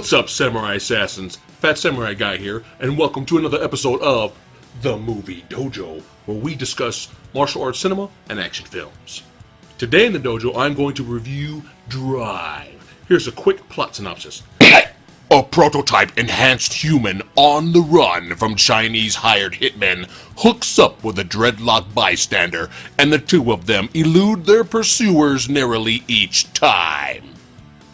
What's up, Samurai Assassins? Fat Samurai Guy here, and welcome to another episode of The Movie Dojo, where we discuss martial arts cinema and action films. Today in the dojo, I'm going to review Drive. Here's a quick plot synopsis. A prototype enhanced human on the run from Chinese hired hitmen hooks up with a dreadlocked bystander, and the two of them elude their pursuers narrowly each time.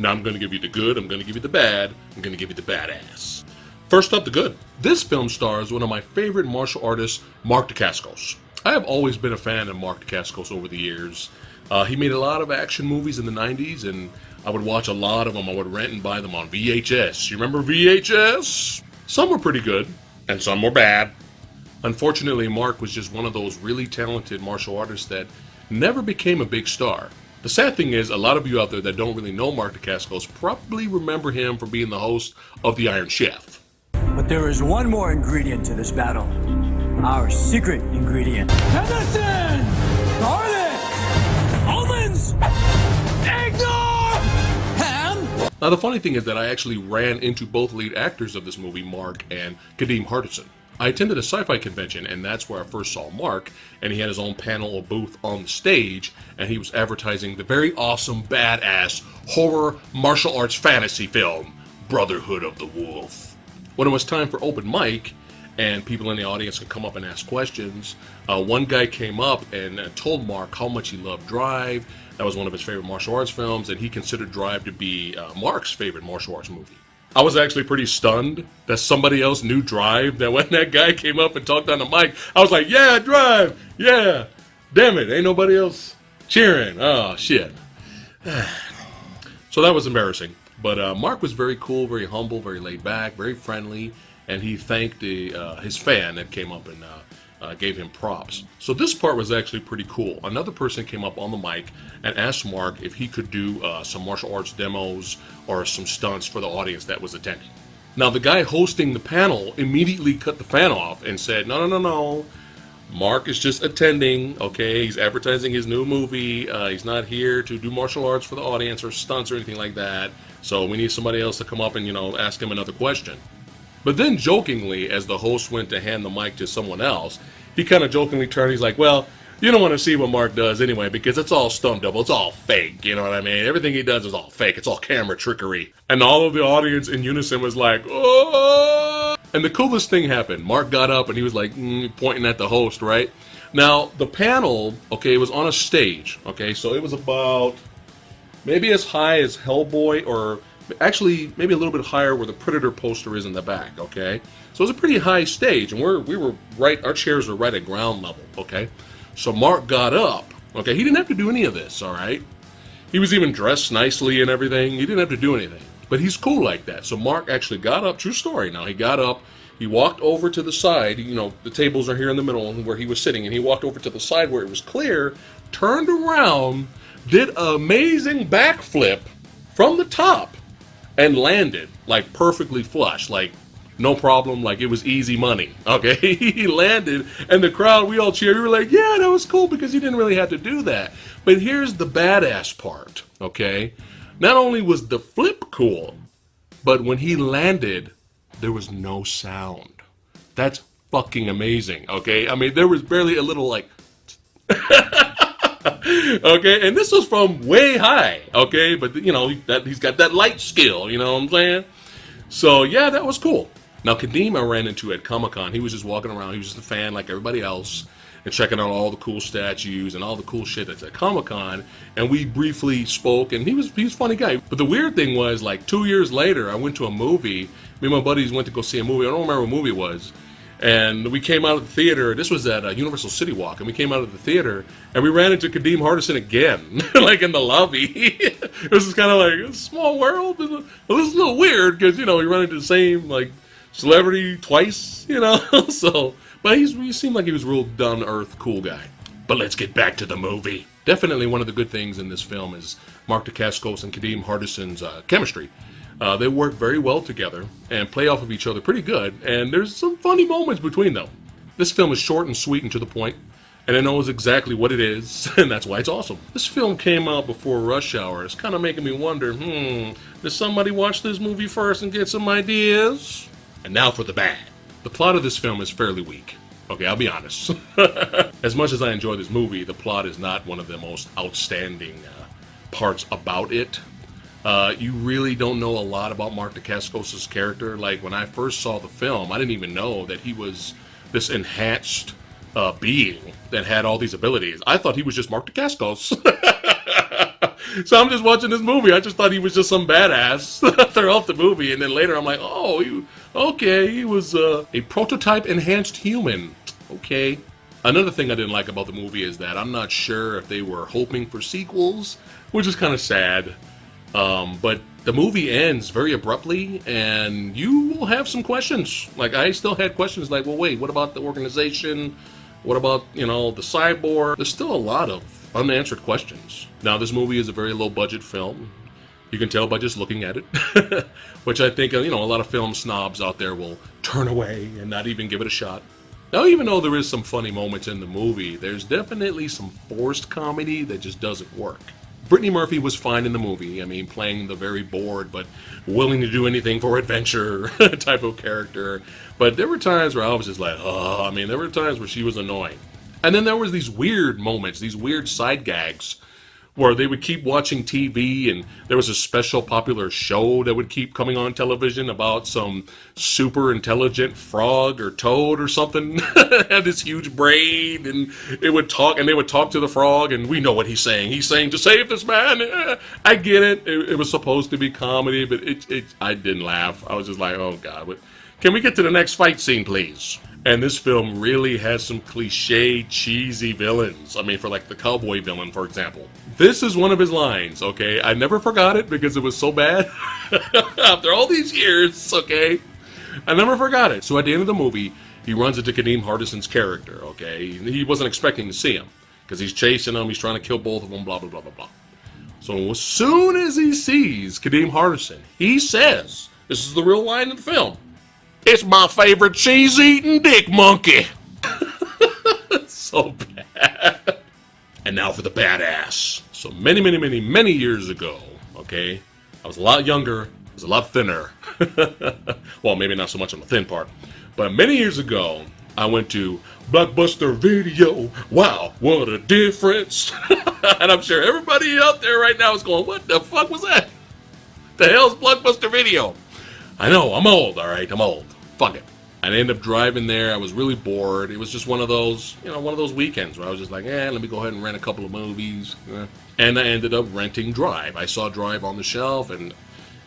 Now I'm going to give you the good, I'm going to give you the bad, I'm going to give you the badass. First up, the good. This film stars one of my favorite martial artists, Mark Dacascos. I have always been a fan of Mark Dacascos over the years. He made a lot of action movies in the 90s, and I would watch a lot of them. I would rent and buy them on VHS. You remember VHS? Some were pretty good, and some were bad. Unfortunately, Mark was just one of those really talented martial artists that never became a big star. The sad thing is, a lot of you out there that don't really know Mark Dacascos probably remember him for being the host of The Iron Chef. But there is one more ingredient to this battle. Our secret ingredient. Venison! Garlic! Almonds! Eggnog! Ham! Now the funny thing is that I actually ran into both lead actors of this movie, Mark and Kadeem Hardison. I attended a sci-fi convention, and that's where I first saw Mark, and he had his own panel or booth on the stage, and he was advertising the very awesome, badass, horror, martial arts fantasy film, Brotherhood of the Wolf. When it was time for open mic, and people in the audience could come up and ask questions, one guy came up and told Mark how much he loved Drive. That was one of his favorite martial arts films, and he considered Drive to be Mark's favorite martial arts movie. I was actually pretty stunned that somebody else knew Drive, that when that guy came up and talked on the mic, I was like, yeah, Drive, yeah, damn it, ain't nobody else cheering, oh, shit. So that was embarrassing, but Mark was very cool, very humble, very laid back, very friendly, and he thanked his fan that came up and gave him props. So this part was actually pretty cool. Another person came up on the mic and asked Mark if he could do some martial arts demos or some stunts for the audience that was attending. Now the guy hosting the panel immediately cut the fan off and said, no. Mark is just attending, okay? He's advertising his new movie. He's not here to do martial arts for the audience or stunts or anything like that. So we need somebody else to come up and, ask him another question. But then jokingly, as the host went to hand the mic to someone else, he kind of jokingly turned, he's like, well, you don't want to see what Mark does anyway, because it's all stunt double, it's all fake, you know what I mean? Everything he does is all fake, it's all camera trickery. And all of the audience in unison was like, oh! And the coolest thing happened. Mark got up and he was like, pointing at the host, right? Now, the panel, okay, was on a stage, okay? So it was about maybe as high as Hellboy, or actually maybe a little bit higher where the Predator poster is in the back, okay? So it was a pretty high stage, and we were right, our chairs were right at ground level, okay? So Mark got up, okay? He didn't have to do any of this, all right? He was even dressed nicely and everything. He didn't have to do anything, but he's cool like that. So Mark actually got up, true story now, he got up, he walked over to the side, the tables are here in the middle where he was sitting, and he walked over to the side where it was clear, turned around, did an amazing backflip from the top, and landed, like, perfectly flush, like, no problem, like, it was easy money, okay? He landed, and the crowd, we all cheered, we were like, yeah, that was cool, because he didn't really have to do that. But here's the badass part, okay? Not only was the flip cool, but when he landed, there was no sound. That's fucking amazing, okay? I mean, there was barely a little, like, okay, and this was from way high, okay, but he's got that light skill, you know what I'm saying? So yeah, that was cool. Now Kadeem I ran into at Comic-Con. He was just walking around, he was just a fan like everybody else, and checking out all the cool statues and all the cool shit that's at Comic-Con, and we briefly spoke, and he was a funny guy. But the weird thing was, like, 2 years later, I went to a movie, me and my buddies went to go see a movie, I don't remember what movie it was, and we came out of the theater, this was at Universal City Walk, and we came out of the theater, and we ran into Kadeem Hardison again, like in the lobby. It was just kind of like a small world. It was a little weird, because, we run into the same, like, celebrity twice, so, but he seemed like he was a real down-to-earth, cool guy. But let's get back to the movie. Definitely one of the good things in this film is Mark Dacascos and Kadeem Hardison's chemistry. They work very well together and play off of each other pretty good, and there's some funny moments between them. This film is short and sweet and to the point, and it knows exactly what it is, and that's why it's awesome. This film came out before Rush Hour. It's kind of making me wonder, did somebody watch this movie first and get some ideas? And now for the bad. The plot of this film is fairly weak. Okay, I'll be honest. As much as I enjoy this movie, the plot is not one of the most outstanding parts about it. You really don't know a lot about Mark Dacascos' character. Like, when I first saw the film, I didn't even know that he was this enhanced being that had all these abilities. I thought he was just Mark Dacascos. So I'm just watching this movie. I just thought he was just some badass throughout the movie. And then later I'm like, oh, he was a prototype enhanced human. Okay. Another thing I didn't like about the movie is that I'm not sure if they were hoping for sequels, which is kind of sad. But the movie ends very abruptly, and you will have some questions. Like, I still had questions like, well, wait, what about the organization? What about, the cyborg? There's still a lot of unanswered questions. Now, this movie is a very low-budget film. You can tell by just looking at it, which I think, a lot of film snobs out there will turn away and not even give it a shot. Now, even though there is some funny moments in the movie, there's definitely some forced comedy that just doesn't work. Brittany Murphy was fine in the movie. I mean, playing the very bored but willing to do anything for adventure type of character. But there were times where I was just like, there were times where she was annoying. And then there was these weird moments, these weird side gags, where they would keep watching TV, and there was a special popular show that would keep coming on television about some super intelligent frog or toad or something. Had this huge brain, and it would talk, and they would talk to the frog, and we know what he's saying. He's saying, to save this man. I get it. It was supposed to be comedy, but I didn't laugh. I was just like, oh God, but can we get to the next fight scene, please? And this film really has some cliche, cheesy villains. I mean, for like the cowboy villain, for example. This is one of his lines, okay? I never forgot it because it was so bad. After all these years, okay? I never forgot it. So at the end of the movie, he runs into Kadeem Hardison's character, okay? He wasn't expecting to see him because he's chasing him. He's trying to kill both of them, blah, blah, blah, blah, blah. So as soon as he sees Kadeem Hardison, he says, this is the real line in the film, "It's my favorite cheese-eating dick monkey." So bad. And now for the badass. So many years ago, okay, I was a lot younger, I was a lot thinner. Well, maybe not so much on the thin part. But many years ago, I went to Blockbuster Video. Wow, what a difference. And I'm sure everybody out there right now is going, what the fuck was that? The hell's Blockbuster Video? I know, I'm old, all right, I'm old. Fuck it. I ended up driving there. I was really bored. It was just one of those, one of those weekends where I was just like, let me go ahead and rent a couple of movies. And I ended up renting Drive. I saw Drive on the shelf and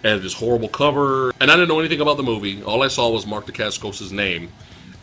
had this horrible cover. And I didn't know anything about the movie. All I saw was Mark Dacascos' name.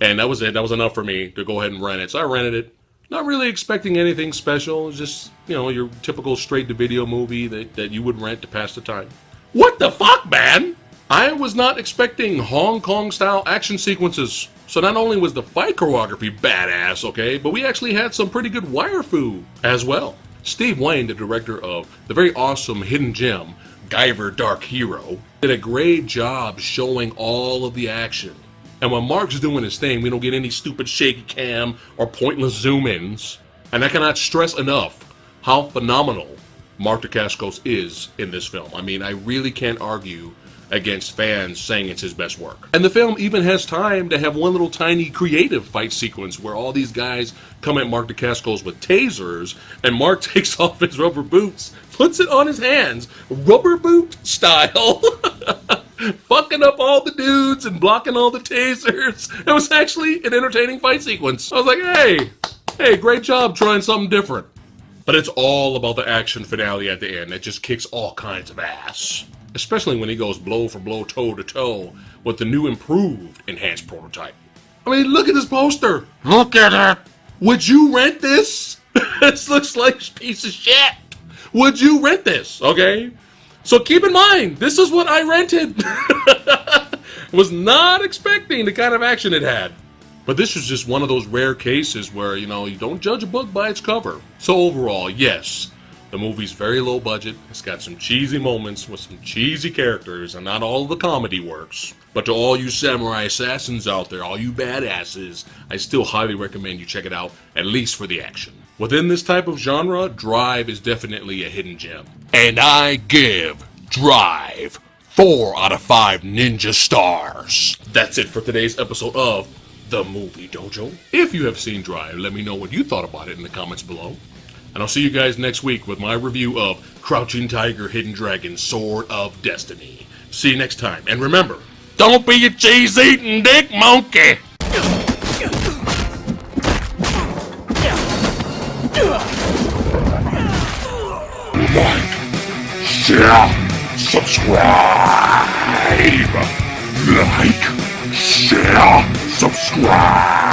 And that was it. That was enough for me to go ahead and rent it. So I rented it. Not really expecting anything special. It was just, your typical straight-to-video movie that you would rent to pass the time. What the fuck, man? I was not expecting Hong Kong-style action sequences. So not only was the fight choreography badass, okay, but we actually had some pretty good wire fu as well. Steve Wayne, the director of the very awesome hidden gem, Guyver Dark Hero, did a great job showing all of the action. And when Mark's doing his thing, we don't get any stupid shaky cam or pointless zoom-ins. And I cannot stress enough how phenomenal Mark Dacascos is in this film. I mean, I really can't argue against fans saying it's his best work. And the film even has time to have one little tiny creative fight sequence where all these guys come at Mark Dacascos with tasers, and Mark takes off his rubber boots, puts it on his hands, rubber boot style, fucking up all the dudes and blocking all the tasers. It was actually an entertaining fight sequence. I was like, hey, great job trying something different. But it's all about the action finale at the end. It just kicks all kinds of ass. Especially when he goes blow for blow, toe to toe with the new improved enhanced prototype. I mean, look at this poster. Look at it. Would you rent this? This looks like a piece of shit. Would you rent this? Okay. So keep in mind, this is what I rented. Was not expecting the kind of action it had. But this was just one of those rare cases where, you don't judge a book by its cover. So overall, yes, The movie's very low budget. It's got some cheesy moments with some cheesy characters, and not all of the comedy works. But to all you samurai assassins out there, all you badasses, I still highly recommend you check it out, at least for the action. Within this type of genre, Drive is definitely a hidden gem. And I give Drive 4 out of 5 ninja stars. That's it for today's episode of The Movie Dojo. If you have seen Drive, let me know what you thought about it in the comments below. And I'll see you guys next week with my review of Crouching Tiger, Hidden Dragon, Sword of Destiny. See you next time. And remember, don't be a cheese-eating dick monkey! Like, share, subscribe! Like, share, subscribe!